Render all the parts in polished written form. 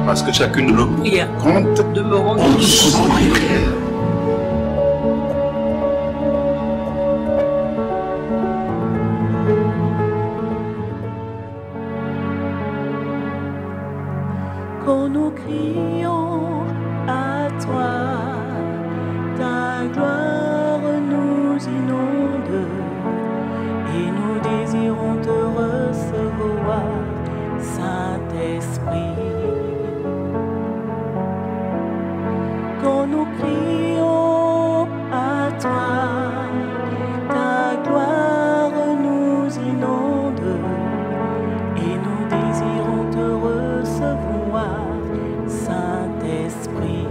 Parce que chacune de nos prières compte. De me rendre quand nous crions à toi, ta gloire nous inonde et nous désirons te recevoir, Saint-Esprit. Quand nous crions à toi, ta gloire nous inonde et nous désirons te recevoir, Saint-Esprit.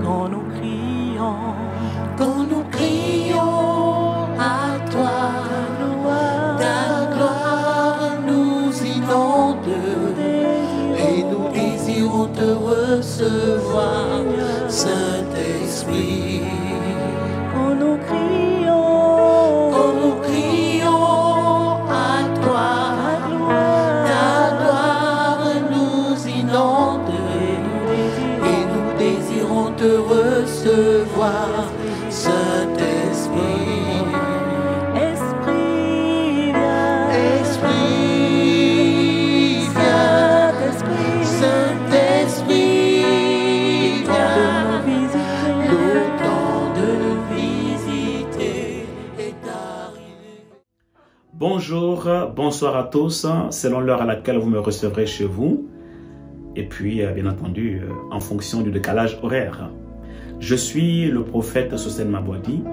Quand nous crions à toi, ta gloire nous inonde et nous désirons te recevoir, Saint-Esprit. Quand nous crions à toi, ta gloire nous inonde et nous désirons te recevoir, Saint-Esprit. Esprit, viens. Esprit, viens. Saint-Esprit, viens. Le temps de nous visiter est arrivé. Bonjour, bonsoir à tous, selon l'heure à laquelle vous me recevrez chez vous. Et puis, bien entendu, en fonction du décalage horaire. Je suis le prophète Sosen Mabouadi.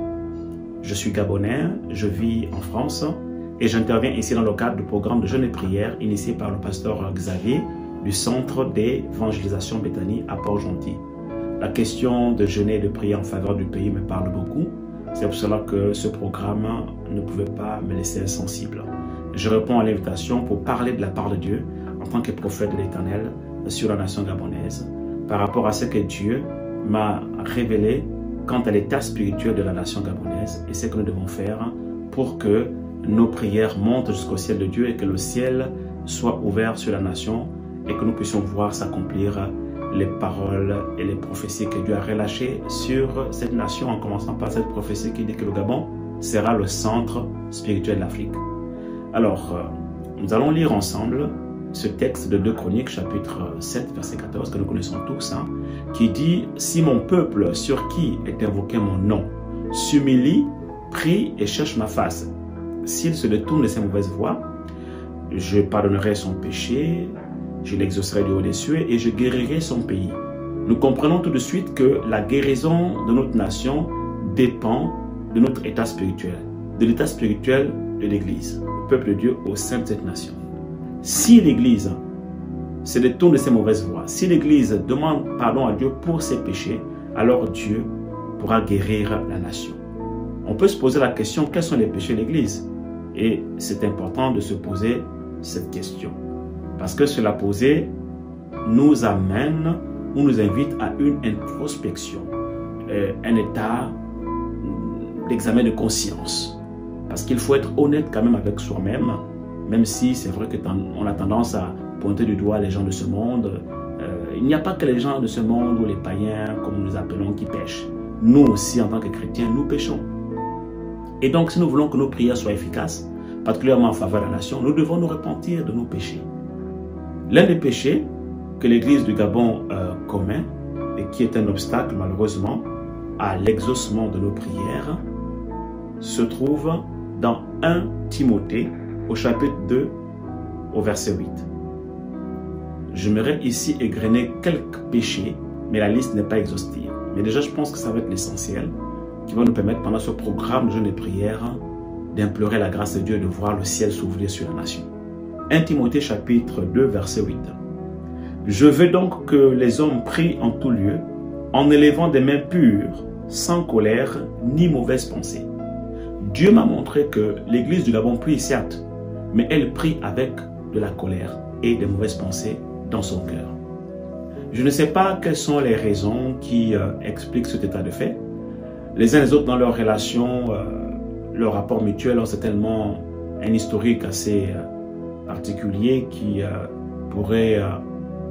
Je suis gabonais, je vis en France et j'interviens ici dans le cadre du programme de jeûne et prière initié par le pasteur Xavier du Centre d'évangélisation Béthanie à Port-Gentil. La question de jeûner et de prier en faveur du pays me parle beaucoup. C'est pour cela que ce programme ne pouvait pas me laisser insensible. Je réponds à l'invitation pour parler de la part de Dieu en tant que prophète de l'Éternel sur la nation gabonaise par rapport à ce que Dieu m'a révélé quant à l'état spirituel de la nation gabonaise et ce que nous devons faire pour que nos prières montent jusqu'au ciel de Dieu et que le ciel soit ouvert sur la nation et que nous puissions voir s'accomplir les paroles et les prophéties que Dieu a relâchées sur cette nation, en commençant par cette prophétie qui dit que le Gabon sera le centre spirituel de l'Afrique. Alors, nous allons lire ensemble ce texte de 2 Chroniques, chapitre 7, verset 14, que nous connaissons tous, qui dit « Si mon peuple, sur qui est invoqué mon nom, s'humilie, prie et cherche ma face, s'il se détourne de ses mauvaises voies, je pardonnerai son péché, je l'exaucerai du haut des cieux et je guérirai son pays. » Nous comprenons tout de suite que la guérison de notre nation dépend de notre état spirituel, de l'état spirituel de l'Église, le peuple de Dieu au sein de cette nation. Si l'Église se détourne de ses mauvaises voies, si l'Église demande pardon à Dieu pour ses péchés, alors Dieu pourra guérir la nation. On peut se poser la question, quels sont les péchés de l'Église? Et c'est important de se poser cette question. Parce que cela posé nous amène ou nous invite à une introspection, un état d'examen de conscience. Parce qu'il faut être honnête quand même avec soi-même, même si c'est vrai qu'on a tendance à pointer du doigt les gens de ce monde. Il n'y a pas que les gens de ce monde ou les païens, comme nous les appelons, qui pêchent. Nous aussi, en tant que chrétiens, nous péchons. Et donc, si nous voulons que nos prières soient efficaces, particulièrement en faveur de la nation, nous devons nous repentir de nos péchés. L'un des péchés que l'Église du Gabon commet, et qui est un obstacle malheureusement à l'exaucement de nos prières, se trouve dans 1 Timothée, au chapitre 2, au verset 8. J'aimerais ici égrener quelques péchés, mais la liste n'est pas exhaustive. Mais déjà, je pense que ça va être l'essentiel qui va nous permettre, pendant ce programme de jeûne et prière, d'implorer la grâce de Dieu et de voir le ciel s'ouvrir sur la nation. 1 Timothée, chapitre 2, verset 8. Je veux donc que les hommes prient en tout lieu, en élevant des mains pures, sans colère ni mauvaise pensée. Dieu m'a montré que l'Église du Gabon prie, certes, mais elle prie avec de la colère et des mauvaises pensées dans son cœur. Je ne sais pas quelles sont les raisons qui expliquent cet état de fait. Les uns et les autres dans leurs relations, leur rapport mutuel ont certainement un historique assez particulier qui pourrait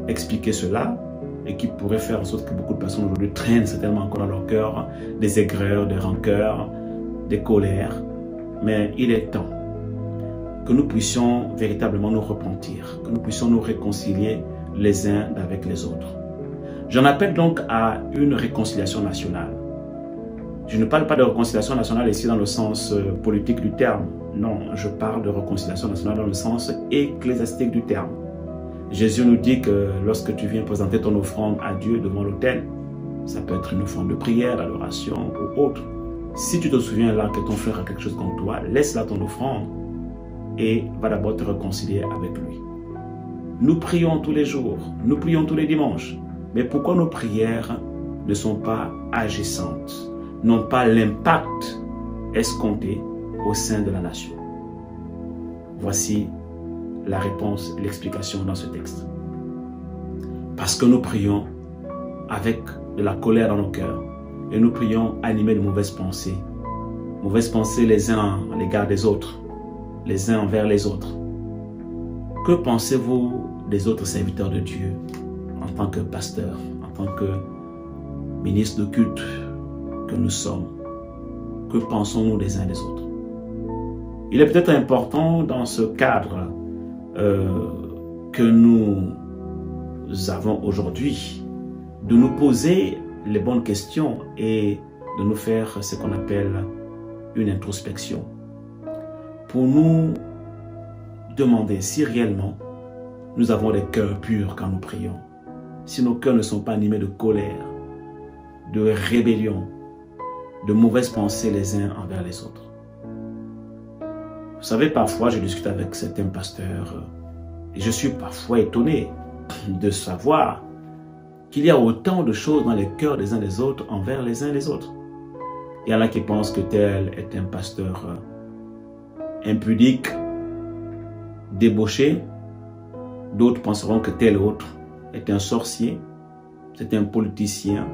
expliquer cela et qui pourrait faire en sorte que beaucoup de personnes aujourd'hui traînent certainement encore dans leur cœur des aigreurs, des rancœurs, des colères. Mais il est temps que nous puissions véritablement nous repentir, que nous puissions nous réconcilier les uns avec les autres. J'en appelle donc à une réconciliation nationale. Je ne parle pas de réconciliation nationale ici dans le sens politique du terme. Non, je parle de réconciliation nationale dans le sens ecclésiastique du terme. Jésus nous dit que lorsque tu viens présenter ton offrande à Dieu devant l'autel, ça peut être une offrande de prière, d'adoration ou autre. Si tu te souviens là que ton frère a quelque chose contre toi, laisse là ton offrande et va d'abord te réconcilier avec lui. Nous prions tous les jours, nous prions tous les dimanches. Mais pourquoi nos prières ne sont pas agissantes, n'ont pas l'impact escompté au sein de la nation? Voici la réponse, l'explication dans ce texte. Parce que nous prions avec de la colère dans nos cœurs et nous prions animés de mauvaises pensées les uns à l'égard des autres, les uns envers les autres. Que pensez-vous des autres serviteurs de Dieu en tant que pasteur, en tant que ministre de culte que nous sommes? Que pensons-nous des uns des autres? Il est peut-être important dans ce cadre que nous avons aujourd'hui de nous poser les bonnes questions et de nous faire ce qu'on appelle une introspection pour nous demander si réellement nous avons des cœurs purs quand nous prions, si nos cœurs ne sont pas animés de colère, de rébellion, de mauvaises pensées les uns envers les autres. Vous savez, parfois je discute avec certains pasteurs et je suis parfois étonné de savoir qu'il y a autant de choses dans les cœurs des uns des autres envers les uns les autres. Il y en a qui pensent que tel est un pasteur impudique, débauché. D'autres penseront que tel autre est un sorcier, c'est un politicien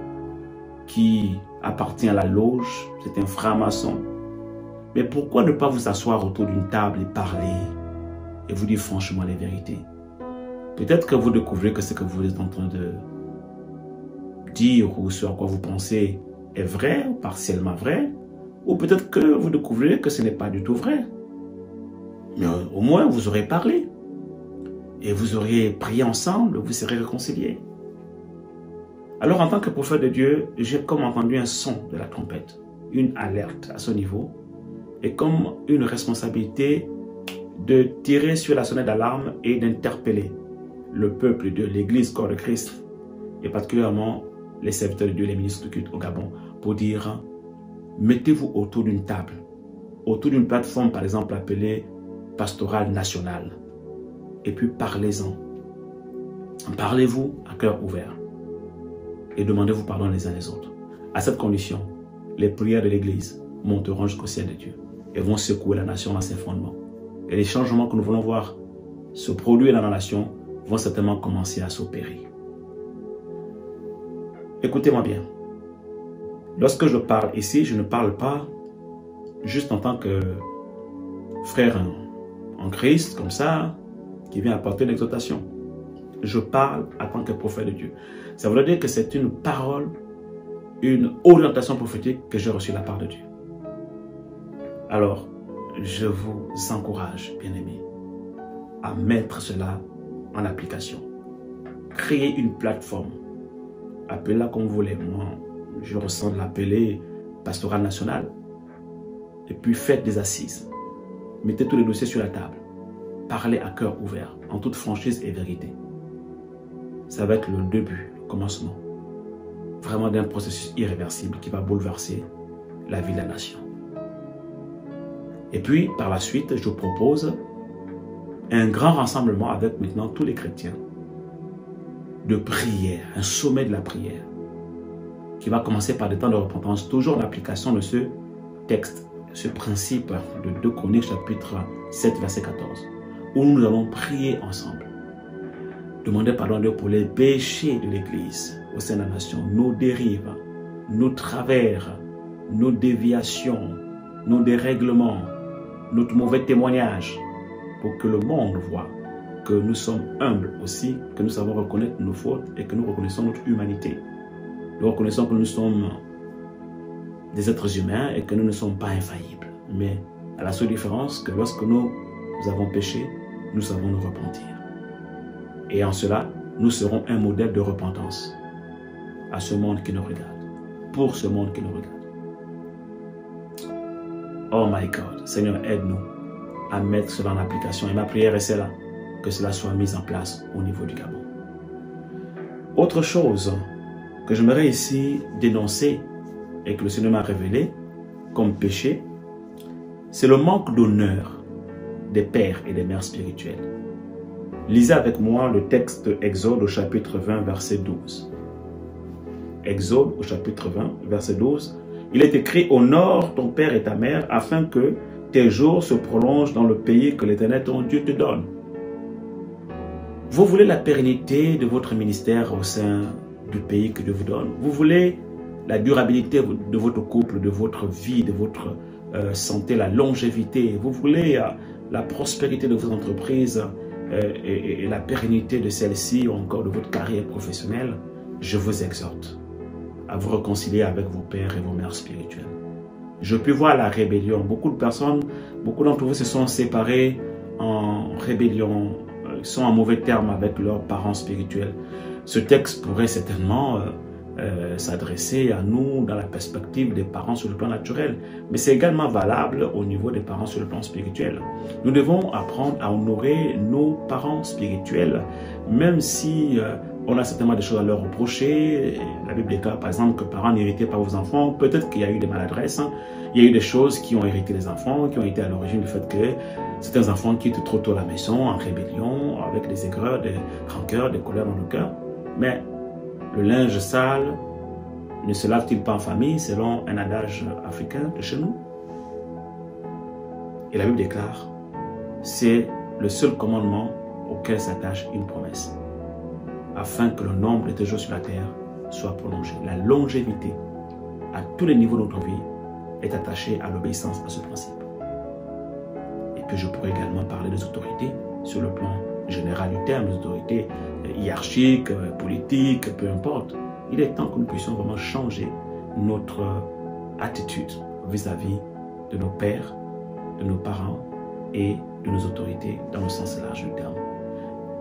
qui appartient à la loge, c'est un franc-maçon. Mais pourquoi ne pas vous asseoir autour d'une table et parler et vous dire franchement les vérités? Peut-être que vous découvrez que ce que vous êtes en train de dire ou ce à quoi vous pensez est vrai ou partiellement vrai, ou peut-être que vous découvrez que ce n'est pas du tout vrai. Mais au moins vous aurez parlé et vous auriez prié ensemble, vous serez réconciliés. Alors en tant que prophète de Dieu, j'ai comme entendu un son de la trompette, une alerte à ce niveau, et comme une responsabilité de tirer sur la sonnette d'alarme et d'interpeller le peuple de l'Église, corps de Christ, et particulièrement les serviteurs de Dieu, les ministres de culte au Gabon, pour dire, mettez-vous autour d'une table, autour d'une plateforme par exemple appelée pastorale nationale, et puis parlez-en. Parlez-vous à cœur ouvert et demandez-vous pardon les uns les autres. À cette condition, les prières de l'Église monteront jusqu'au ciel de Dieu et vont secouer la nation dans ses fondements. Et les changements que nous voulons voir se produire dans la nation vont certainement commencer à s'opérer. Écoutez-moi bien. Lorsque je parle ici, je ne parle pas juste en tant que frère en Christ, comme ça, qui vient apporter une exhortation. Je parle en tant que prophète de Dieu. Ça veut dire que c'est une parole, une orientation prophétique que j'ai reçue de la part de Dieu. Alors, je vous encourage, bien-aimés, à mettre cela en application. Créez une plateforme. Appelez-la comme vous voulez. Moi, je ressens de l'appeler pastorale nationale. Et puis faites des assises. Mettez tous les dossiers sur la table. Parlez à cœur ouvert, en toute franchise et vérité. Ça va être le début, le commencement, vraiment d'un processus irréversible qui va bouleverser la vie de la nation. Et puis, par la suite, je propose un grand rassemblement avec maintenant tous les chrétiens de prière, un sommet de la prière, qui va commencer par des temps de repentance, toujours en application de ce texte, ce principe de 2 Chroniques chapitre 7, verset 14, où nous allons prier ensemble. Demander pardon à Dieu pour les péchés de l'Église au sein de la nation, nos dérives, nos travers, nos déviations, nos dérèglements, notre mauvais témoignage, pour que le monde voit que nous sommes humbles aussi, que nous savons reconnaître nos fautes et que nous reconnaissons notre humanité. Nous reconnaissons que nous sommes des êtres humains et que nous ne sommes pas infaillibles. Mais à la seule différence que lorsque nous avons péché, nous savons nous repentir. Et en cela, nous serons un modèle de repentance à ce monde qui nous regarde, pour ce monde qui nous regarde. Oh my God, Seigneur, aide-nous à mettre cela en application. Et ma prière est celle-là, que cela soit mis en place au niveau du Gabon. Autre chose que j'aimerais ici dénoncer et que le Seigneur m'a révélé comme péché, c'est le manque d'honneur des pères et des mères spirituels. Lisez avec moi le texte Exode au chapitre 20, verset 12. Exode au chapitre 20, verset 12. Il est écrit « Honore ton père et ta mère afin que tes jours se prolongent dans le pays que l'Éternel ton Dieu te donne. » Vous voulez la pérennité de votre ministère au sein du pays que Dieu vous donne. Vous voulez la durabilité de votre couple, de votre vie, de votre santé, la longévité. Vous voulez la prospérité de vos entreprises et la pérennité de celle-ci ou encore de votre carrière professionnelle. Je vous exhorte à vous réconcilier avec vos pères et vos mères spirituelles. Je puis voir la rébellion. Beaucoup de personnes, beaucoup d'entre vous se sont séparés en rébellion, sont en mauvais termes avec leurs parents spirituels. Ce texte pourrait certainement s'adresser à nous dans la perspective des parents sur le plan naturel, mais c'est également valable au niveau des parents sur le plan spirituel. Nous devons apprendre à honorer nos parents spirituels, même si on a certainement des choses à leur reprocher. La Bible déclare par exemple que parents n'héritez pas vos enfants. Peut-être qu'il y a eu des maladresses, il y a eu des choses qui ont hérité les enfants, qui ont été à l'origine du fait que certains enfants quittent trop tôt la maison, en rébellion, avec des aigreurs, des rancœurs, des colères dans le cœur. Mais le linge sale ne se lave-t-il pas en famille, selon un adage africain de chez nous? Et la Bible déclare, c'est le seul commandement auquel s'attache une promesse, afin que le nombre de tes jours sur la terre soit prolongé. La longévité, à tous les niveaux de notre vie, est attachée à l'obéissance à ce principe. Et puis je pourrais également parler des autorités sur le plan général du terme, des autorités hiérarchiques, politiques, peu importe. Il est temps que nous puissions vraiment changer notre attitude vis-à-vis de nos pères, de nos parents et de nos autorités dans le sens large du terme.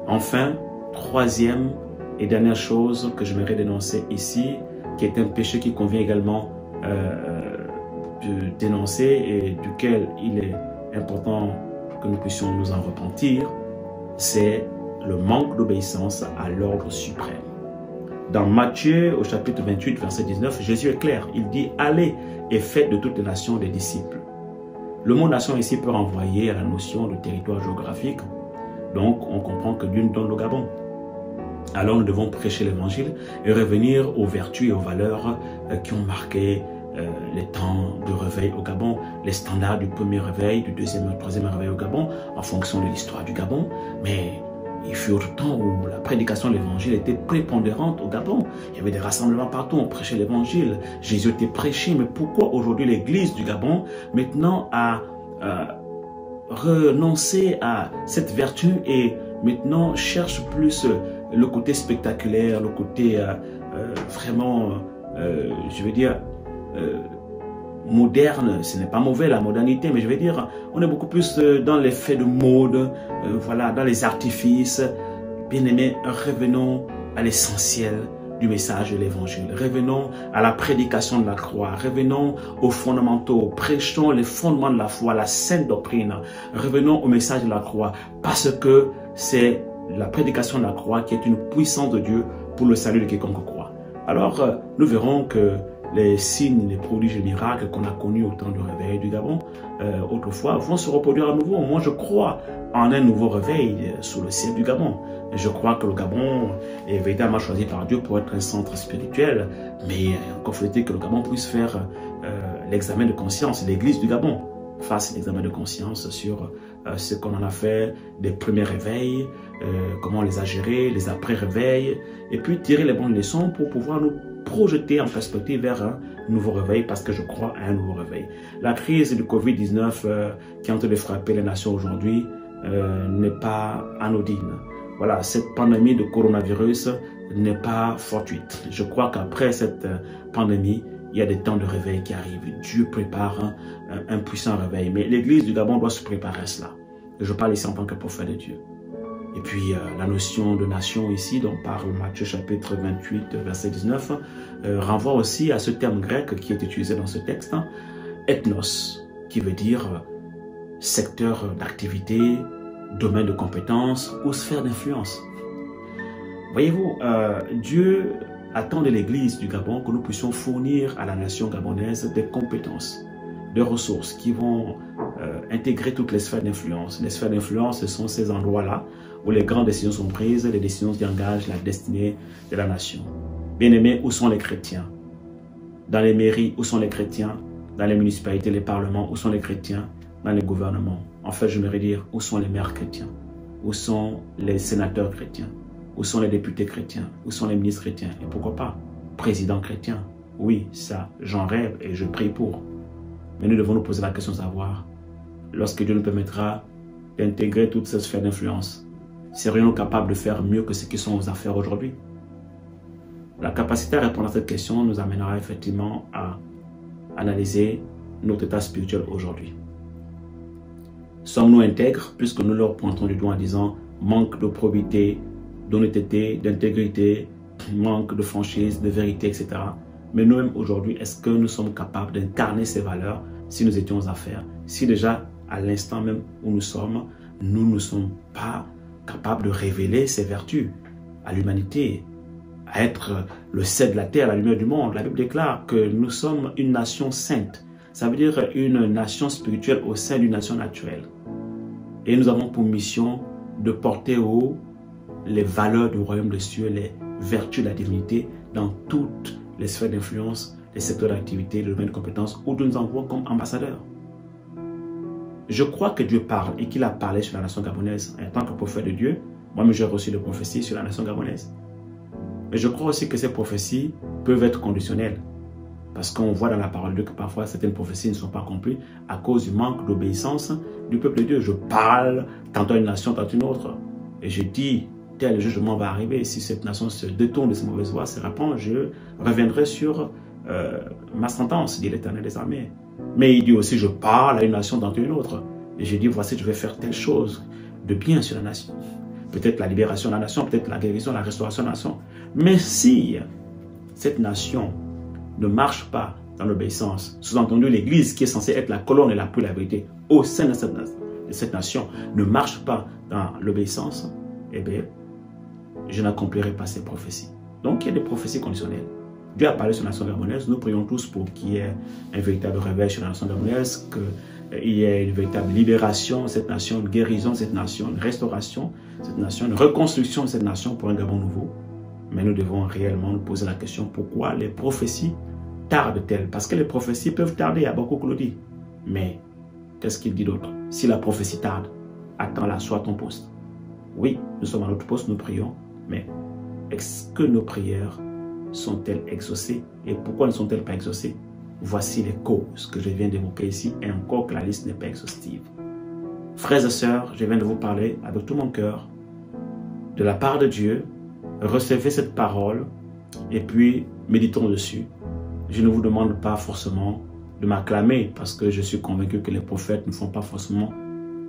Enfin, troisième et dernière chose que j'aimerais dénoncer ici, qui est un péché qui convient également de dénoncer et duquel il est important que nous puissions nous en repentir, c'est le manque d'obéissance à l'ordre suprême. Dans Matthieu, au chapitre 28, verset 19, Jésus est clair. Il dit « Allez et faites de toutes les nations des disciples ». Le mot « nation » ici peut renvoyer à la notion de territoire géographique. Donc, on comprend que Dieu nous donne le Gabon. Alors, nous devons prêcher l'évangile et revenir aux vertus et aux valeurs qui ont marqué les temps de réveil au Gabon, les standards du premier réveil, du deuxième et troisième réveil au Gabon, en fonction de l'histoire du Gabon. Mais il fut autre temps où la prédication de l'évangile était prépondérante au Gabon. Il y avait des rassemblements partout, on prêchait l'évangile. Jésus était prêché, mais pourquoi aujourd'hui l'église du Gabon maintenant a renoncé à cette vertu et maintenant cherche plus le côté spectaculaire, le côté vraiment, je veux dire, moderne. Ce n'est pas mauvais la modernité, mais je veux dire, on est beaucoup plus dans l'effet de mode, voilà, dans les artifices. Bien aimés, revenons à l'essentiel du message de l'évangile. Revenons à la prédication de la croix. Revenons aux fondamentaux. Prêchons les fondements de la foi, la sainte doctrine. Revenons au message de la croix parce que c'est la prédication de la croix qui est une puissance de Dieu pour le salut de quiconque croit. Alors, nous verrons que les signes, les prodiges et les miracles qu'on a connus au temps du réveil du Gabon, autrefois, vont se reproduire à nouveau. Moi, je crois en un nouveau réveil sous le ciel du Gabon. Je crois que le Gabon est véritablement choisi par Dieu pour être un centre spirituel, mais encore faut-il que le Gabon puisse faire l'examen de conscience, l'église du Gabon fasse l'examen de conscience sur ce qu'on en a fait des premiers réveils, comment on les a gérés, les après-réveils, et puis tirer les bonnes leçons pour pouvoir nous projeter en perspective vers un nouveau réveil, parce que je crois à un nouveau réveil. La crise du Covid-19 qui est en train de frapper les nations aujourd'hui n'est pas anodine. Voilà, cette pandémie de coronavirus n'est pas fortuite. Je crois qu'après cette pandémie, il y a des temps de réveil qui arrivent. Dieu prépare un puissant réveil. Mais l'Église du Gabon doit se préparer à cela. Je parle ici en tant que prophète de Dieu. Et puis la notion de nation ici, dont parle Matthieu chapitre 28, verset 19, renvoie aussi à ce terme grec qui est utilisé dans ce texte, ethnos, qui veut dire secteur d'activité, domaine de compétence ou sphère d'influence. Voyez-vous, Dieu attend de l'Église du Gabon que nous puissions fournir à la nation gabonaise des compétences, des ressources qui vont intégrer toutes les sphères d'influence. Les sphères d'influence, ce sont ces endroits-là où les grandes décisions sont prises, les décisions qui engagent la destinée de la nation. Bien-aimés, où sont les chrétiens? Dans les mairies, où sont les chrétiens? Dans les municipalités, les parlements, où sont les chrétiens? Dans les gouvernements. En fait, j'aimerais dire, où sont les maires chrétiens? Où sont les sénateurs chrétiens? Où sont les députés chrétiens? Où sont les ministres chrétiens? Et pourquoi pas, président chrétien? Oui, ça, j'en rêve et je prie pour. Mais nous devons nous poser la question de savoir, lorsque Dieu nous permettra d'intégrer toutes ces sphères d'influence, serions-nous capables de faire mieux que ce qui sont aux affaires aujourd'hui? La capacité à répondre à cette question nous amènera effectivement à analyser notre état spirituel aujourd'hui. Sommes-nous intègres puisque nous leur pointons du doigt en disant manque de probité, d'honnêteté, d'intégrité, manque de franchise, de vérité, etc. Mais nous-mêmes aujourd'hui, est-ce que nous sommes capables d'incarner ces valeurs si nous étions aux affaires? Si déjà, à l'instant même où nous ne sommes pas capables de révéler ces vertus à l'humanité, à être le sel de la terre, la lumière du monde. La Bible déclare que nous sommes une nation sainte. Ça veut dire une nation spirituelle au sein d'une nation naturelle. Et nous avons pour mission de porter haut les valeurs du royaume des cieux, les vertus de la divinité dans toutes les sphères d'influence, les secteurs d'activité, les domaines de compétences où Dieu nous envoie comme ambassadeurs. Je crois que Dieu parle et qu'il a parlé sur la nation gabonaise en tant que prophète de Dieu. Moi-même, j'ai reçu des prophéties sur la nation gabonaise. Mais je crois aussi que ces prophéties peuvent être conditionnelles. Parce qu'on voit dans la parole de Dieu que parfois certaines prophéties ne sont pas accomplies à cause du manque d'obéissance du peuple de Dieu. Je parle tantôt à une nation, tantôt à une autre. Et je dis, tel jugement va arriver. Si cette nation se détourne de ses mauvaises voies, se répand, je reviendrai sur ma sentence, dit l'Éternel des armées. Mais il dit aussi, je parle à une nation tantôt à une autre. Et je dis, voici, je vais faire telle chose de bien sur la nation. Peut-être la libération de la nation, peut-être la guérison, la restauration de la nation. Mais si cette nation ne marche pas dans l'obéissance, sous-entendu l'Église qui est censée être la colonne et l'appui de la vérité au sein de cette nation ne marche pas dans l'obéissance, eh bien, je n'accomplirai pas ces prophéties. Donc, il y a des prophéties conditionnelles. Dieu a parlé sur la nation gabonaise. Nous prions tous pour qu'il y ait un véritable réveil sur la nation gabonaise, qu'il y ait une véritable libération de cette nation, une guérison de cette nation, une restauration de cette nation, une reconstruction de cette nation pour un Gabon nouveau. Mais nous devons réellement nous poser la question, pourquoi les prophéties tardent-elles? Parce que les prophéties peuvent tarder, Habakkuk le dit. Mais qu'est-ce qu'il dit d'autre? Si la prophétie tarde, attends-la, sois à ton poste. Oui, nous sommes à notre poste, nous prions, mais est-ce que nos prières sont-elles exaucées? Et pourquoi ne sont-elles pas exaucées? Voici les causes que je viens d'évoquer ici, et encore que la liste n'est pas exhaustive. Frères et sœurs, je viens de vous parler avec tout mon cœur de la part de Dieu. Recevez cette parole et puis méditons dessus. Je ne vous demande pas forcément de m'acclamer parce que je suis convaincu que les prophètes ne font pas forcément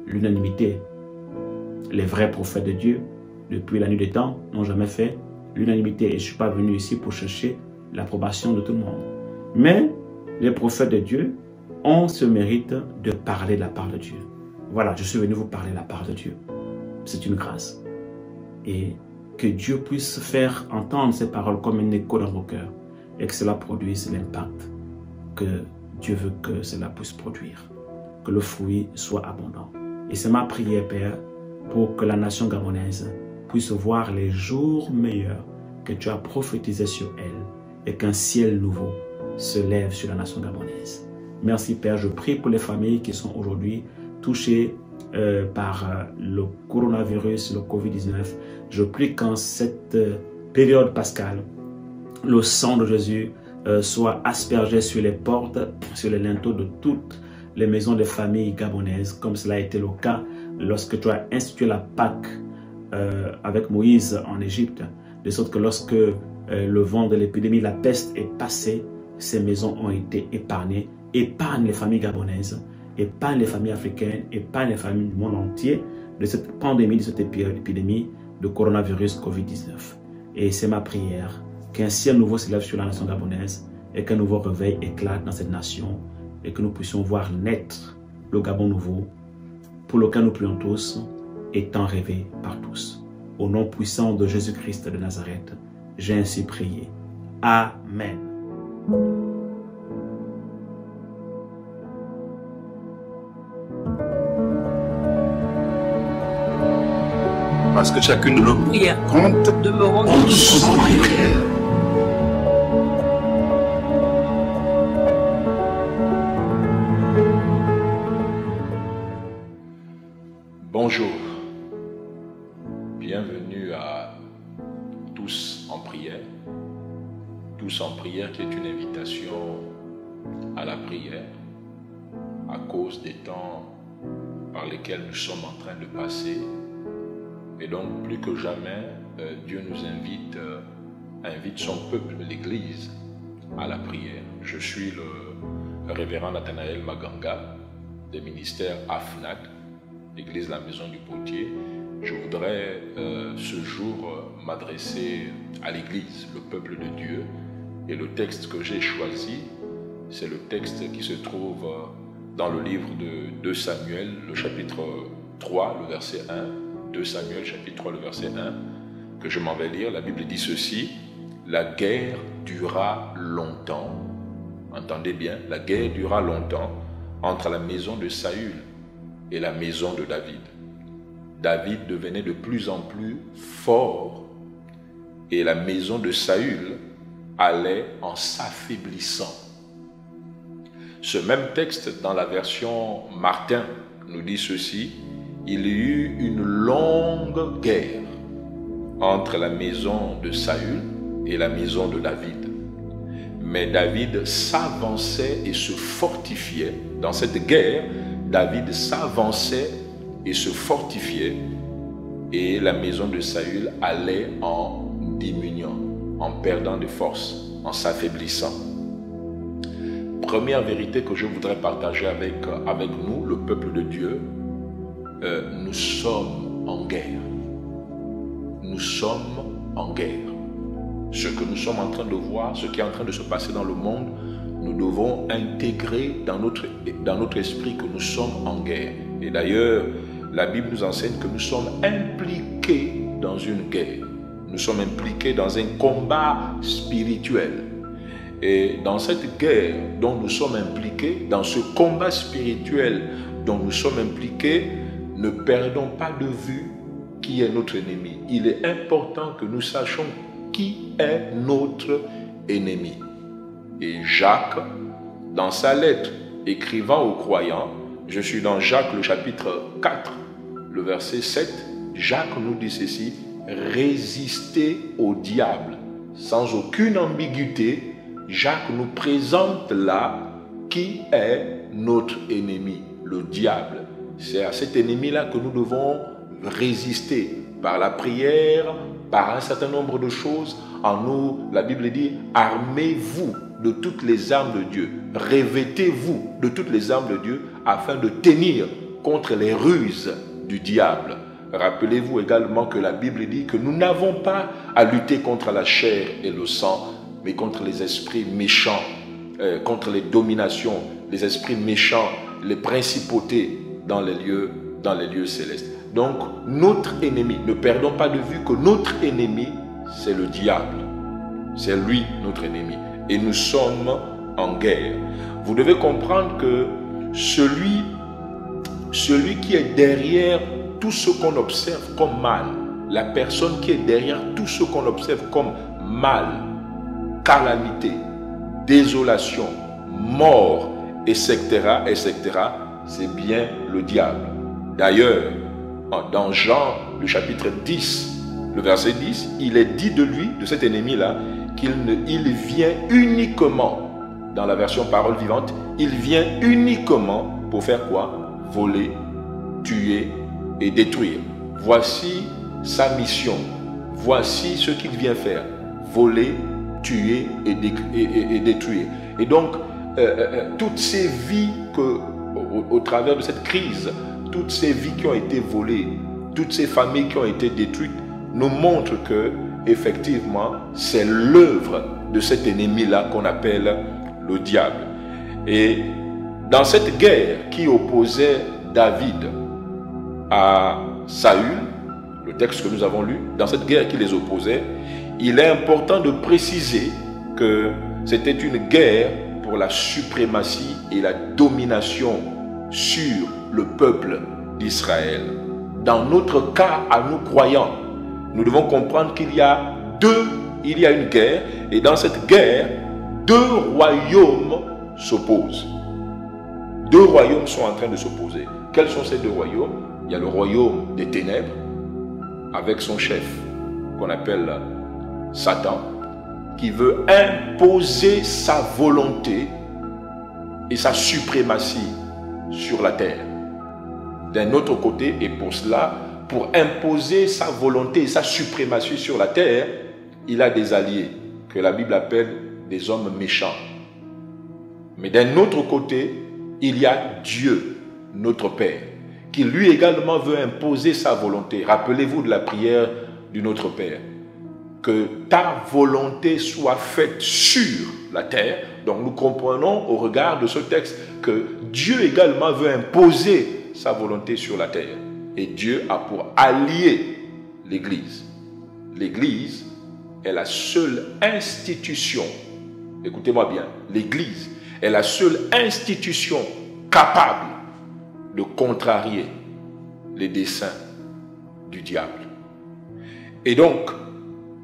l'unanimité. Les vrais prophètes de Dieu, depuis la nuit des temps, n'ont jamais fait l'unanimité. Et je ne suis pas venu ici pour chercher l'approbation de tout le monde. Mais les prophètes de Dieu ont ce mérite de parler de la part de Dieu. Voilà, je suis venu vous parler de la part de Dieu. C'est une grâce. Et que Dieu puisse faire entendre ces paroles comme un écho dans vos cœurs et que cela produise l'impact que Dieu veut que cela puisse produire. Que le fruit soit abondant. Et c'est ma prière, Père, pour que la nation gabonaise puisse voir les jours meilleurs que tu as prophétisés sur elle et qu'un ciel nouveau se lève sur la nation gabonaise. Merci, Père. Je prie pour les familles qui sont aujourd'hui touchées par le coronavirus, le Covid-19. Je prie qu'en cette période pascale, le sang de Jésus soit aspergé sur les portes, sur les linteaux de toutes les maisons des familles gabonaises, comme cela a été le cas lorsque tu as institué la Pâque avec Moïse en Égypte, de sorte que lorsque le vent de l'épidémie, la peste est passée, ces maisons ont été épargnées. Épargne les familles gabonaises, épargne les familles africaines, épargne les familles du monde entier de cette pandémie, de cette épidémie de coronavirus Covid-19. Et c'est ma prière qu'un ciel nouveau s'élève sur la nation gabonaise et qu'un nouveau réveil éclate dans cette nation et que nous puissions voir naître le Gabon nouveau pour lequel nous prions tous et tant rêvé par tous. Au nom puissant de Jésus-Christ de Nazareth, j'ai ainsi prié. Amen. Parce que chacune de nos prières compte de me rendre en prière. Bonjour, bienvenue à Tous en prière. Tous en prière qui est une invitation à la prière à cause des temps par lesquels nous sommes en train de passer. Et donc plus que jamais, Dieu nous invite son peuple, l'Église, à la prière. Je suis le révérend Nathanaël Maganga des ministères AFNAC, Église La Maison du Potier. Je voudrais ce jour m'adresser à l'Église, le peuple de Dieu. Et le texte que j'ai choisi, c'est le texte qui se trouve dans le livre de 2 Samuel, le chapitre 3, le verset 1. 2 Samuel, chapitre 3, le verset 1, que je m'en vais lire. La Bible dit ceci: la guerre dura longtemps. Entendez bien, la guerre dura longtemps entre la maison de Saül et la maison de David. David devenait de plus en plus fort et la maison de Saül allait en s'affaiblissant. Ce même texte, dans la version Martin, nous dit ceci: il y eut une longue guerre entre la maison de Saül et la maison de David. Mais David s'avançait et se fortifiait. Dans cette guerre, David s'avançait et se fortifiait. Et la maison de Saül allait en diminuant, en perdant de force, en s'affaiblissant. Première vérité que je voudrais partager avec nous, le peuple de Dieu, nous sommes en guerre. Nous sommes en guerre. Ce que nous sommes en train de voir, ce qui est en train de se passer dans le monde, nous devons intégrer dans notre esprit que nous sommes en guerre. Et d'ailleurs, la Bible nous enseigne que nous sommes impliqués dans une guerre. Nous sommes impliqués dans un combat spirituel. Et dans cette guerre dont nous sommes impliqués, dans ce combat spirituel dont nous sommes impliqués, ne perdons pas de vue qui est notre ennemi. Il est important que nous sachions qui est notre ennemi. Et Jacques, dans sa lettre écrivant aux croyants, je suis dans Jacques le chapitre 4, le verset 7, Jacques nous dit ceci: résistez au diable. Sans aucune ambiguïté, Jacques nous présente là qui est notre ennemi, le diable. C'est à cet ennemi-là que nous devons résister par la prière, par un certain nombre de choses. En nous, la Bible dit, armez-vous de toutes les armes de Dieu. Revêtez-vous de toutes les armes de Dieu afin de tenir contre les ruses du diable. Rappelez-vous également que la Bible dit que nous n'avons pas à lutter contre la chair et le sang, mais contre les esprits méchants, contre les dominations, les esprits méchants, les principautés dans les lieux célestes. Donc, notre ennemi, ne perdons pas de vue que notre ennemi, c'est le diable. C'est lui, notre ennemi. Et nous sommes en guerre. Vous devez comprendre que celui qui est derrière tout ce qu'on observe comme mal, la personne qui est derrière tout ce qu'on observe comme mal, calamité, désolation, mort, etc., c'est bien le diable. D'ailleurs, dans Jean, le chapitre 10, le verset 10, il est dit de lui, de cet ennemi-là, qu'il vient uniquement, dans la version parole vivante, il vient uniquement pour faire quoi? Voler, tuer et détruire. Voici sa mission. Voici ce qu'il vient faire. Voler, tuer et détruire. Et donc, toutes ces vies au travers de cette crise, toutes ces vies qui ont été volées, toutes ces familles qui ont été détruites, nous montrent que, effectivement, c'est l'œuvre de cet ennemi-là qu'on appelle le diable. Et dans cette guerre qui opposait David à Saül, le texte que nous avons lu, dans cette guerre qui les opposait, il est important de préciser que c'était une guerre pour la suprématie et la domination sur le peuple d'Israël. Dans notre cas, à nous croyants, nous devons comprendre qu'il y a une guerre, et dans cette guerre, deux royaumes s'opposent. Deux royaumes sont en train de s'opposer. Quels sont ces deux royaumes? Il y a le royaume des ténèbres, avec son chef, qu'on appelle Satan, qui veut imposer sa volonté et sa suprématie sur la terre. D'un autre côté, et pour cela, pour imposer sa volonté et sa suprématie sur la terre, il a des alliés que la Bible appelle des hommes méchants. Mais d'un autre côté, il y a Dieu, notre Père, qui lui également veut imposer sa volonté. Rappelez-vous de la prière du Notre Père. Que ta volonté soit faite sur la terre. Donc nous comprenons au regard de ce texte que Dieu également veut imposer sa volonté sur la terre. Et Dieu a pour allié l'Église. L'Église est la seule institution, écoutez-moi bien, l'Église est la seule institution capable de contrarier les desseins du diable. Et donc,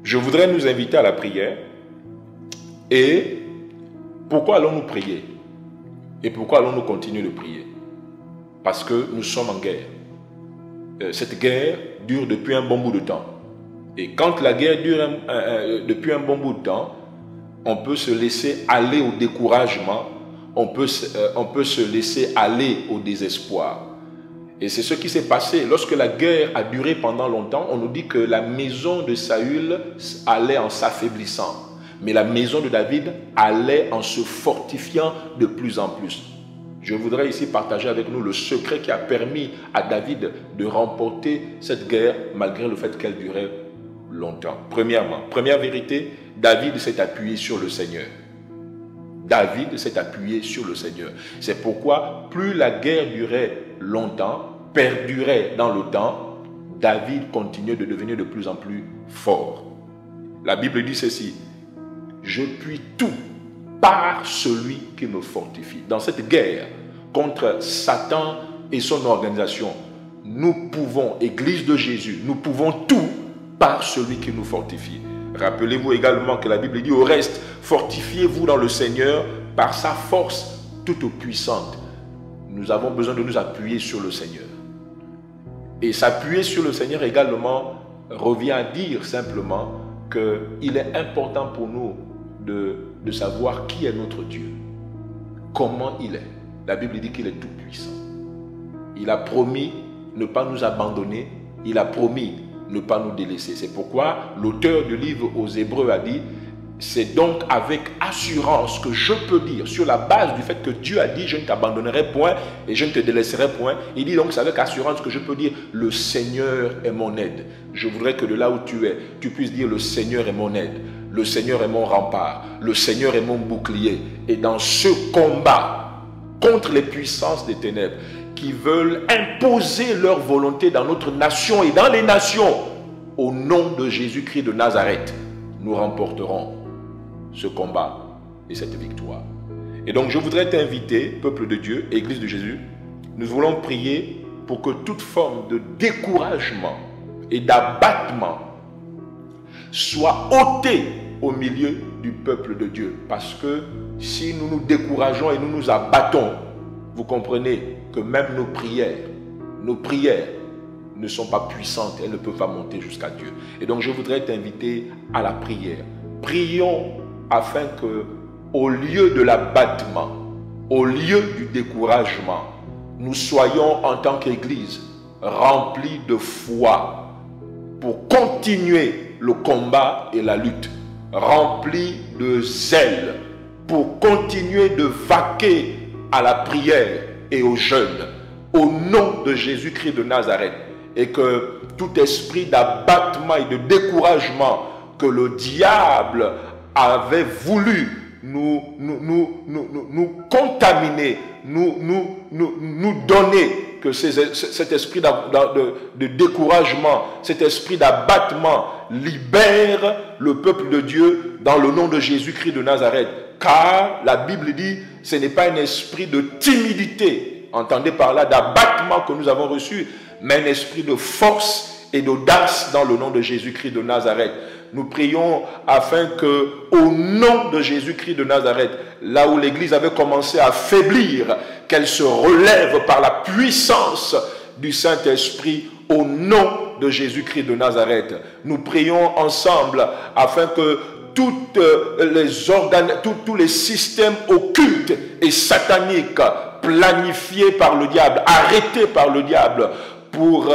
je voudrais nous inviter à la prière. Et pourquoi allons-nous prier? Et pourquoi allons-nous continuer de prier? Parce que nous sommes en guerre. Cette guerre dure depuis un bon bout de temps. Et quand la guerre dure depuis un bon bout de temps, on peut se laisser aller au découragement, on peut se laisser aller au désespoir. Et c'est ce qui s'est passé. Lorsque la guerre a duré pendant longtemps, on nous dit que la maison de Saül allait en s'affaiblissant. Mais la maison de David allait en se fortifiant de plus en plus. Je voudrais ici partager avec nous le secret qui a permis à David de remporter cette guerre malgré le fait qu'elle durait longtemps. Premièrement, première vérité, David s'est appuyé sur le Seigneur. David s'est appuyé sur le Seigneur. C'est pourquoi plus la guerre durait longtemps, perdurait dans le temps, David continuait de devenir de plus en plus fort. La Bible dit ceci: je puis tout par celui qui me fortifie. Dans cette guerre contre Satan et son organisation, nous pouvons, Église de Jésus, nous pouvons tout par celui qui nous fortifie. Rappelez-vous également que la Bible dit: au reste, fortifiez-vous dans le Seigneur par sa force toute puissante. Nous avons besoin de nous appuyer sur le Seigneur. Et s'appuyer sur le Seigneur également revient à dire simplement qu'il est important pour nous de savoir qui est notre Dieu, comment il est. La Bible dit qu'il est tout puissant. Il a promis ne pas nous abandonner, il a promis ne pas nous délaisser. C'est pourquoi l'auteur du livre aux Hébreux a dit: c'est donc avec assurance que je peux dire, sur la base du fait que Dieu a dit: je ne t'abandonnerai point et je ne te délaisserai point. Il dit donc, c'est avec assurance que je peux dire: le Seigneur est mon aide. Je voudrais que de là où tu es, tu puisses dire: le Seigneur est mon aide, le Seigneur est mon rempart, le Seigneur est mon bouclier. Et dans ce combat contre les puissances des ténèbres qui veulent imposer leur volonté dans notre nation et dans les nations, au nom de Jésus-Christ de Nazareth, nous remporterons ce combat et cette victoire. Et donc je voudrais t'inviter, peuple de Dieu, Église de Jésus, nous voulons prier pour que toute forme de découragement et d'abattement soit ôtée au milieu du peuple de Dieu. Parce que si nous nous décourageons et nous nous abattons, vous comprenez que même nos prières ne sont pas puissantes, elles ne peuvent pas monter jusqu'à Dieu. Et donc je voudrais t'inviter à la prière. Prions afin que, au lieu de l'abattement, au lieu du découragement, nous soyons en tant qu'Église remplis de foi pour continuer le combat et la lutte, remplis de zèle pour continuer de vaquer à la prière et au jeûne, au nom de Jésus-Christ de Nazareth, et que tout esprit d'abattement et de découragement que le diable avait voulu nous contaminer, nous donner, que cet esprit de découragement, cet esprit d'abattement libère le peuple de Dieu dans le nom de Jésus-Christ de Nazareth. Car la Bible dit, ce n'est pas un esprit de timidité, entendez par là d'abattement que nous avons reçu, mais un esprit de force et d'audace dans le nom de Jésus-Christ de Nazareth. Nous prions afin que, au nom de Jésus-Christ de Nazareth, là où l'Église avait commencé à faiblir, qu'elle se relève par la puissance du Saint-Esprit, au nom de Jésus-Christ de Nazareth. Nous prions ensemble afin que tous les systèmes occultes et sataniques planifiés par le diable, arrêtés par le diable, pour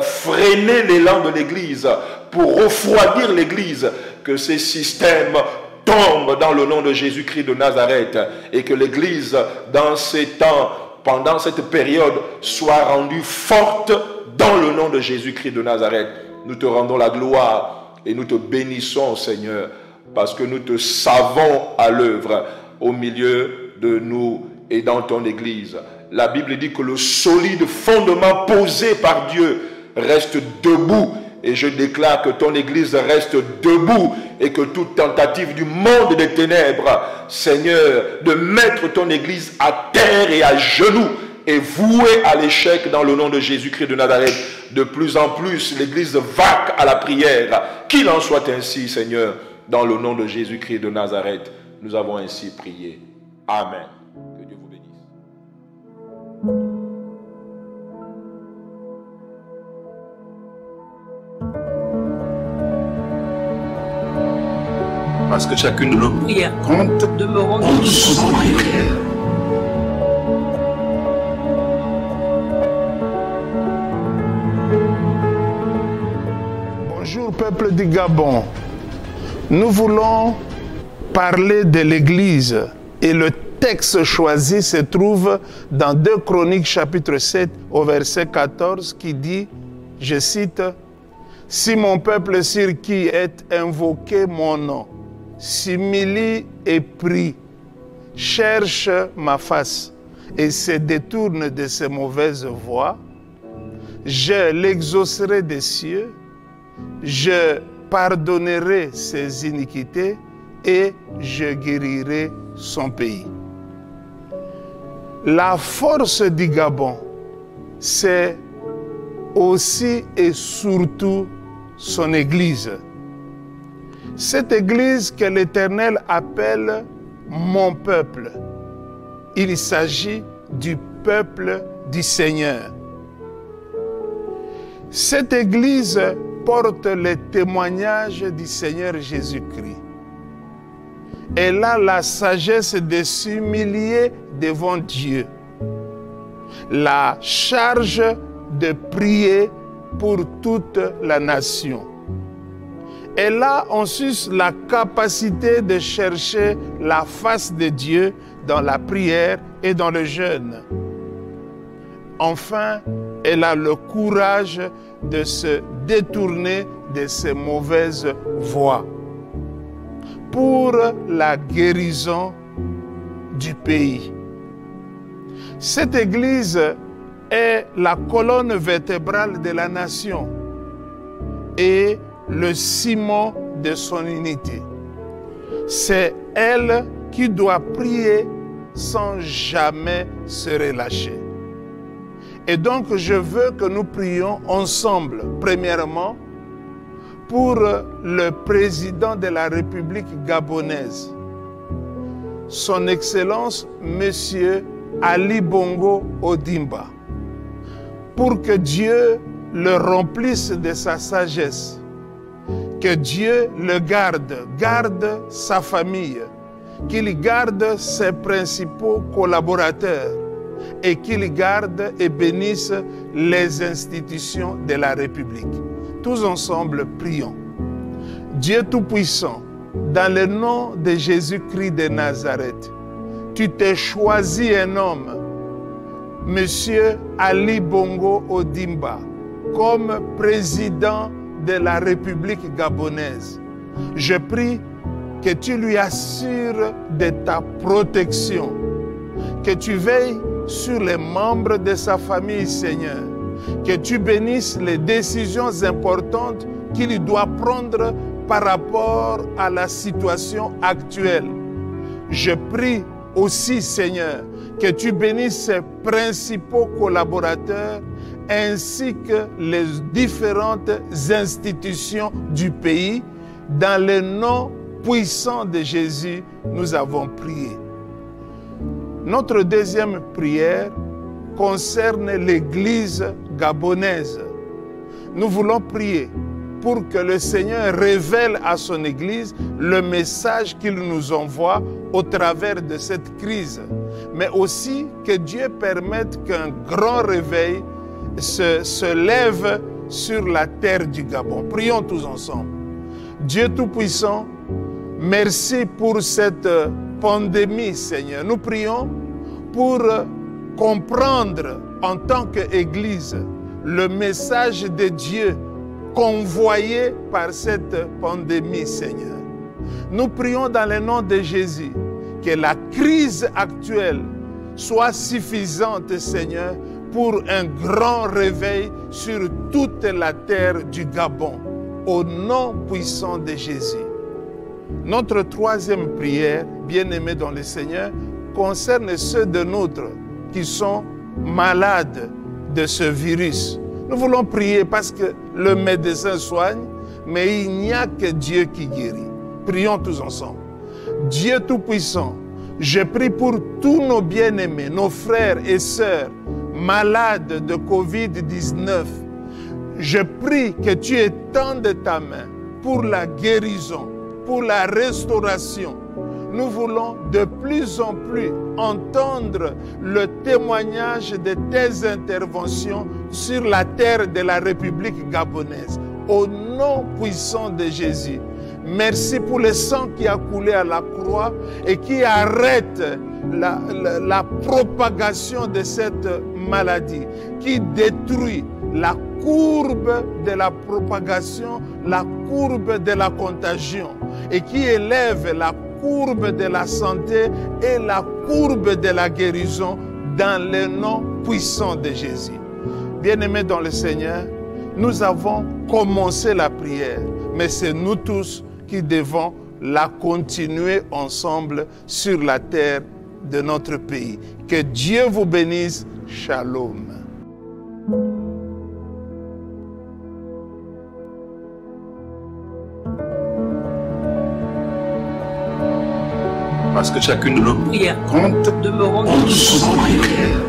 freiner l'élan de l'Église, pour refroidir l'Église, que ces systèmes tombent dans le nom de Jésus-Christ de Nazareth et que l'Église, dans ces temps, pendant cette période, soit rendue forte dans le nom de Jésus-Christ de Nazareth. Nous te rendons la gloire et nous te bénissons, Seigneur, parce que nous te savons à l'œuvre au milieu de nous et dans ton Église. La Bible dit que le solide fondement posé par Dieu reste debout. Et je déclare que ton Église reste debout et que toute tentative du monde des ténèbres, Seigneur, de mettre ton Église à terre et à genoux est vouée à l'échec dans le nom de Jésus-Christ de Nazareth. De plus en plus, l'Église vaque à la prière. Qu'il en soit ainsi, Seigneur, dans le nom de Jésus-Christ de Nazareth. Nous avons ainsi prié. Amen. Que Dieu vous bénisse. Parce que chacune de nos prières compte de me rendre en son prière. Bonjour peuple du Gabon. Nous voulons parler de l'Église et le texte choisi se trouve dans 2 Chroniques chapitre 7 au verset 14 qui dit, je cite, « Si mon peuple sur qui est invoqué mon nom s'humilie et prie, cherche ma face et se détourne de ses mauvaises voies, je l'exaucerai des cieux, je pardonnerai ses iniquités et je guérirai son pays. » La force du Gabon, c'est aussi et surtout son Église. Cette Église que l'Éternel appelle mon peuple. Il s'agit du peuple du Seigneur. Cette Église porte le témoignage du Seigneur Jésus-Christ. Elle a la sagesse de s'humilier devant Dieu, la charge de prier pour toute la nation. Elle a ensuite la capacité de chercher la face de Dieu dans la prière et dans le jeûne. Enfin, elle a le courage de se détourner de ses mauvaises voies pour la guérison du pays. Cette Église est la colonne vertébrale de la nation et le ciment de son unité. C'est elle qui doit prier sans jamais se relâcher. Et donc, je veux que nous prions ensemble, premièrement, pour le président de la République gabonaise, son Excellence, Monsieur Ali Bongo Ondimba, pour que Dieu le remplisse de sa sagesse, que Dieu le garde sa famille, qu'il garde ses principaux collaborateurs, et qu'il garde et bénisse les institutions de la République. Tous ensemble, prions. Dieu Tout-Puissant, dans le nom de Jésus-Christ de Nazareth, tu t'es choisi un homme, Monsieur Ali Bongo Ondimba, comme président de la République gabonaise. Je prie que tu lui assures de ta protection, que tu veilles sur les membres de sa famille, Seigneur, que tu bénisses les décisions importantes qu'il doit prendre par rapport à la situation actuelle. Je prie aussi, Seigneur, que tu bénisses ses principaux collaborateurs ainsi que les différentes institutions du pays. Dans le nom puissant de Jésus, nous avons prié. Notre deuxième prière concerne l'Église gabonaise. Nous voulons prier pour que le Seigneur révèle à son Église le message qu'il nous envoie au travers de cette crise, mais aussi que Dieu permette qu'un grand réveil se lève sur la terre du Gabon. Prions tous ensemble. Dieu Tout-Puissant, merci pour cette pandémie, Seigneur. Nous prions pour comprendre en tant qu'Église le message de Dieu convoyé par cette pandémie, Seigneur. Nous prions dans le nom de Jésus que la crise actuelle soit suffisante, Seigneur, pour un grand réveil sur toute la terre du Gabon, au nom puissant de Jésus. Notre troisième prière, bien-aimés dans le Seigneur, concerne ceux de nôtres qui sont malades de ce virus. Nous voulons prier parce que le médecin soigne, mais il n'y a que Dieu qui guérit. Prions tous ensemble. Dieu Tout-Puissant, je prie pour tous nos bien-aimés, nos frères et sœurs malades de Covid-19. Je prie que tu étendes ta main pour la guérison, pour la restauration. Nous voulons de plus en plus entendre le témoignage de tes interventions sur la terre de la République gabonaise. Au nom puissant de Jésus, merci pour le sang qui a coulé à la croix et qui arrête la propagation de cette maladie, qui détruit la courbe de la propagation, la courbe de la contagion et qui élève la courbe de la santé et la courbe de la guérison dans le nom puissant de Jésus. Bien-aimés dans le Seigneur, nous avons commencé la prière, mais c'est nous tous qui devons la continuer ensemble sur la terre de notre pays. Que Dieu vous bénisse. Shalom. Parce que chacune de nos Prière. compte, De me rendre on sommes en prière.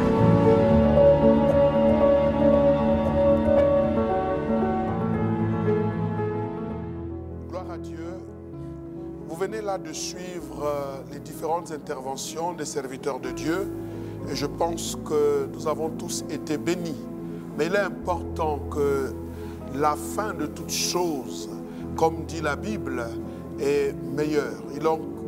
Gloire à Dieu. Vous venez là de suivre les différentes interventions des serviteurs de Dieu et je pense que nous avons tous été bénis. Mais il est important que la fin de toute chose, comme dit la Bible, est meilleure.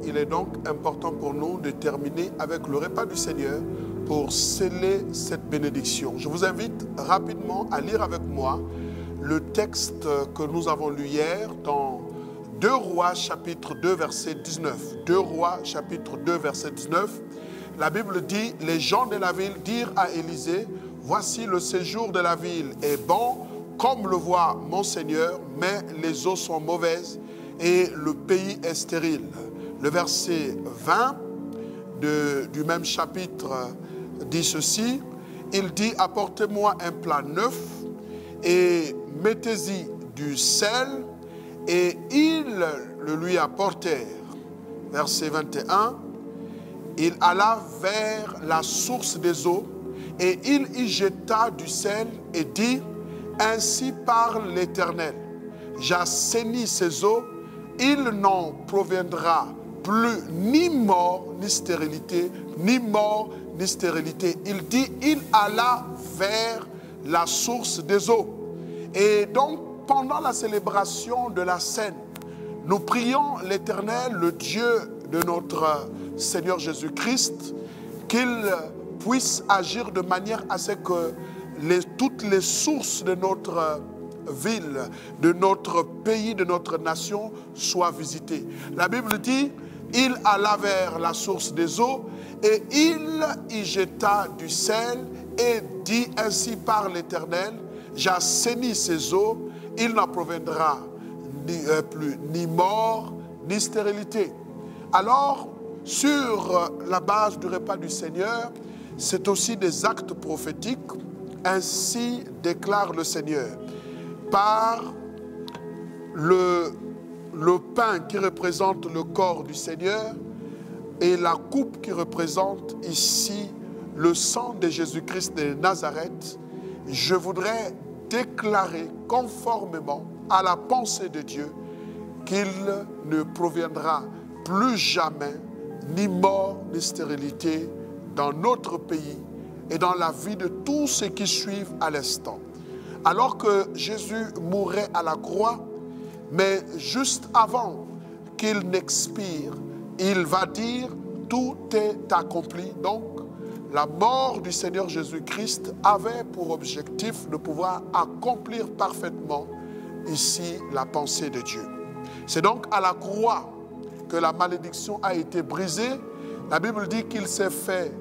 Il est donc important pour nous de terminer avec le repas du Seigneur pour sceller cette bénédiction. Je vous invite rapidement à lire avec moi le texte que nous avons lu hier dans 2 Rois chapitre 2 verset 19. 2 Rois chapitre 2 verset 19. La Bible dit, les gens de la ville dirent à Élisée, voici le séjour de la ville est bon, comme le voit mon Seigneur, mais les eaux sont mauvaises et le pays est stérile. Le verset 20 du même chapitre dit ceci, il dit, apportez-moi un plat neuf et mettez-y du sel, et ils le lui apportèrent. Verset 21, il alla vers la source des eaux, et il y jeta du sel et dit, ainsi parle l'Éternel, j'assainis ces eaux, il n'en proviendra plus ni mort, ni stérilité, ni mort, ni stérilité. Il dit, il alla vers la source des eaux. Et donc, pendant la célébration de la Seine, nous prions l'Éternel, le Dieu de notre Seigneur Jésus-Christ, qu'il puisse agir de manière à ce que toutes les sources de notre ville, de notre pays, de notre nation soient visitées. La Bible dit, il alla vers la source des eaux et il y jeta du sel et dit ainsi par l'Éternel, j'assainis ces eaux, il n'en proviendra plus ni mort ni stérilité. Alors, sur la base du repas du Seigneur, c'est aussi des actes prophétiques, ainsi déclare le Seigneur. Par le pain qui représente le corps du Seigneur et la coupe qui représente ici le sang de Jésus-Christ de Nazareth, je voudrais déclarer conformément à la pensée de Dieu qu'il ne proviendra plus jamais ni mort ni stérilité dans notre pays et dans la vie de tous ceux qui suivent à l'instant. Alors que Jésus mourait à la croix, mais juste avant qu'il n'expire, il va dire « tout est accompli ». Donc, la mort du Seigneur Jésus-Christ avait pour objectif de pouvoir accomplir parfaitement ici la pensée de Dieu. C'est donc à la croix que la malédiction a été brisée. La Bible dit qu'il s'est fait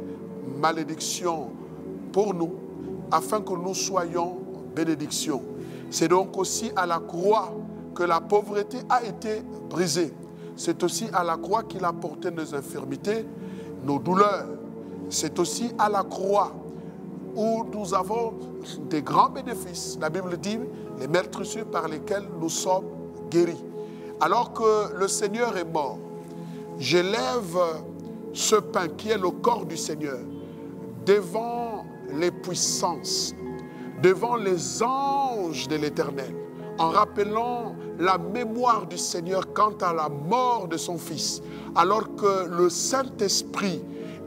malédiction pour nous, afin que nous soyons bénédiction. C'est donc aussi à la croix que la pauvreté a été brisée. C'est aussi à la croix qu'il a porté nos infirmités, nos douleurs. C'est aussi à la croix où nous avons des grands bénéfices. La Bible dit les meurtrissures par lesquelles nous sommes guéris. Alors que le Seigneur est mort, j'élève ce pain qui est le corps du Seigneur devant les puissances, devant les anges de l'Éternel, en rappelant la mémoire du Seigneur quant à la mort de son Fils, alors que le Saint-Esprit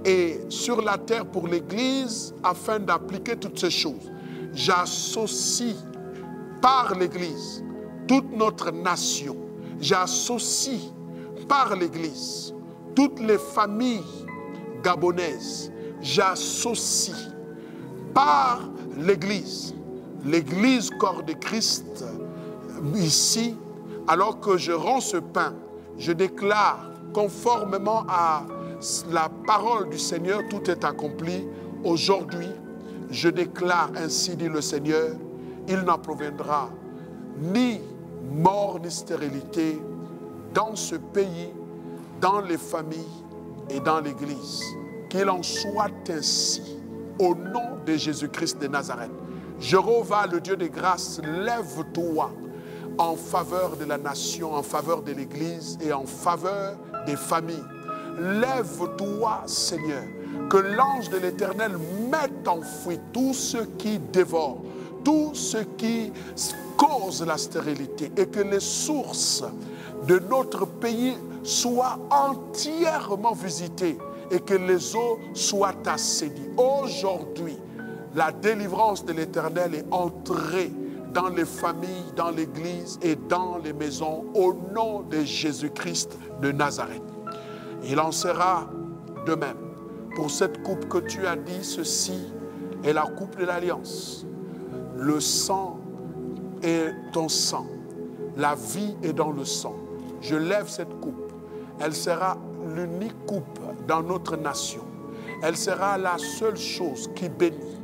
est sur la terre pour l'Église afin d'appliquer toutes ces choses. J'associe par l'Église toute notre nation, j'associe par l'Église toutes les familles gabonaises, j'associe par l'Église, l'Église corps de Christ ici, alors que je rends ce pain, je déclare conformément à la parole du Seigneur, tout est accompli. Aujourd'hui, je déclare, ainsi dit le Seigneur, il n'en proviendra ni mort ni stérilité dans ce pays, dans les familles et dans l'Église. Qu'il en soit ainsi, au nom de Jésus-Christ de Nazareth. Jéhovah, le Dieu de grâce, lève-toi en faveur de la nation, en faveur de l'Église et en faveur des familles. Lève-toi, Seigneur, que l'ange de l'Éternel mette en fuite tout ce qui dévore, tout ce qui cause la stérilité, et que les sources de notre pays soient entièrement visitées et que les eaux soient assainies. Aujourd'hui, la délivrance de l'Éternel est entrée dans les familles, dans l'Église et dans les maisons, au nom de Jésus-Christ de Nazareth. Il en sera de même. Pour cette coupe que tu as dit, ceci est la coupe de l'Alliance. Le sang est ton sang. La vie est dans le sang. Je lève cette coupe. Elle sera l'unique coupe dans notre nation. Elle sera la seule chose qui bénit.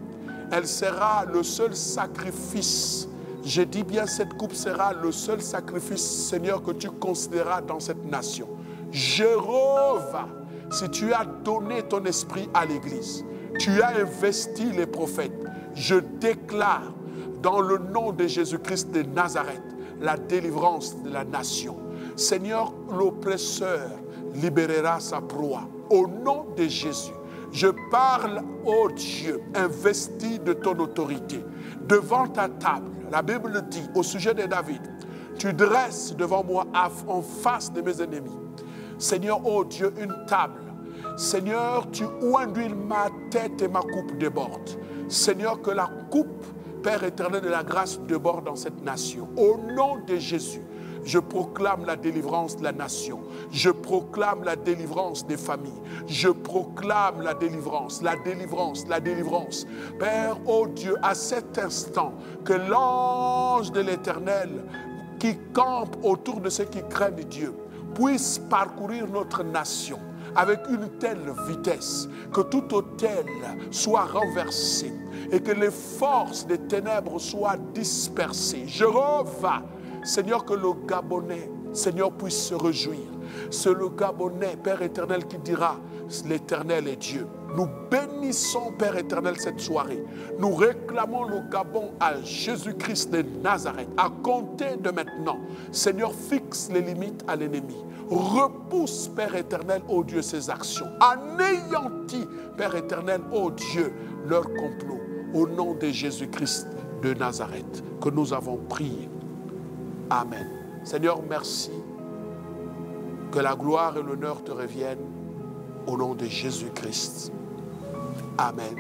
Elle sera le seul sacrifice. Je dis bien, cette coupe sera le seul sacrifice, Seigneur, que tu considéreras dans cette nation. Jéhovah, si tu as donné ton esprit à l'Église, tu as investi les prophètes, je déclare dans le nom de Jésus-Christ de Nazareth la délivrance de la nation. Seigneur, l'oppresseur libérera sa proie. Au nom de Jésus, je parle, ô Dieu, investi de ton autorité. Devant ta table, la Bible dit au sujet de David, tu dresses devant moi en face de mes ennemis. Seigneur, ô Dieu, une table Seigneur, tu oinduis ma tête et ma coupe déborde. Seigneur, que la coupe, Père éternel, de la grâce déborde dans cette nation. Au nom de Jésus, je proclame la délivrance de la nation. Je proclame la délivrance des familles. Je proclame la délivrance, la délivrance, la délivrance. Père, oh Dieu, à cet instant, que l'ange de l'Éternel qui campe autour de ceux qui craignent Dieu puisse parcourir notre nation avec une telle vitesse que tout autel soit renversé et que les forces des ténèbres soient dispersées. Je revins, Seigneur, que le Gabonais, Seigneur, puisse se réjouir. C'est le Gabonais, Père éternel, qui dira, l'Éternel est Dieu. Nous bénissons, Père éternel, cette soirée. Nous réclamons le Gabon à Jésus-Christ de Nazareth. À compter de maintenant, Seigneur, fixe les limites à l'ennemi. Repousse, Père éternel, ô Dieu, ses actions. Anéantis, Père éternel, ô Dieu, leur complot. Au nom de Jésus-Christ de Nazareth, que nous avons prié. Amen. Seigneur, merci. Que la gloire et l'honneur te reviennent au nom de Jésus-Christ. Amen.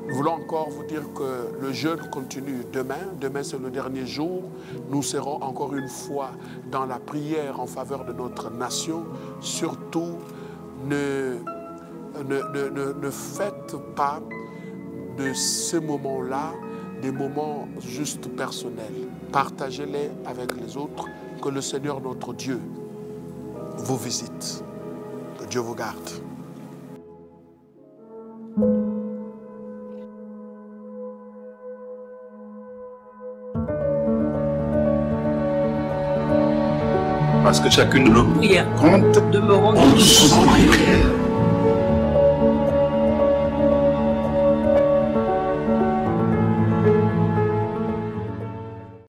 Nous voulons encore vous dire que le jeûne continue demain. Demain, c'est le dernier jour. Nous serons encore une fois dans la prière en faveur de notre nation. Surtout, ne faites pas de ces moments-là des moments juste personnels. Partagez-les avec les autres. Que le Seigneur, notre Dieu, vous visite. Que Dieu vous garde. Parce que chacune de nos Prière. compte Demeurons ensemble en prière.